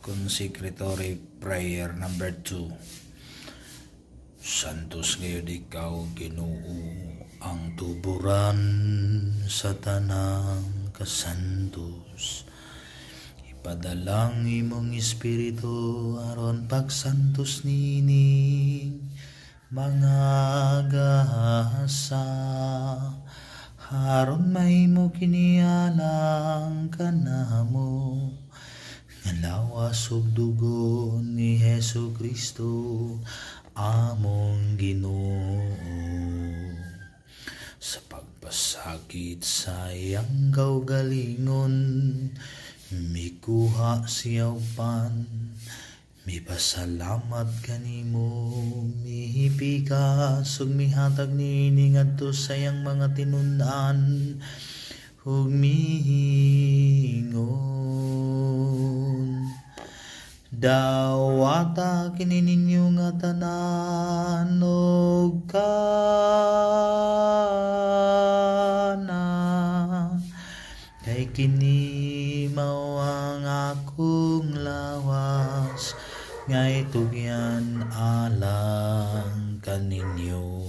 Consecratory Prayer number 2. Santos gayud ikaw, Ginoo, ang tuburan sa tanang kasantos. Ipadalang imong espiritu aron pagsantos nining mga gahasa, haron mahimo kinialang kanamo nga lawas ug dugo ni Hesu Kristo among Ginoo. Sa pagpasakit sa iyang kaugalingon, mikuha siyaw pan, mipasalamat kanimo, mihipikas ug mihatag niini ngadto sa iyang mga tinun-an ug mihingon. Dawata kini ninyo nga tanan og kana, kay kini mao ang akong lawas nga itugyan alang kaninyo.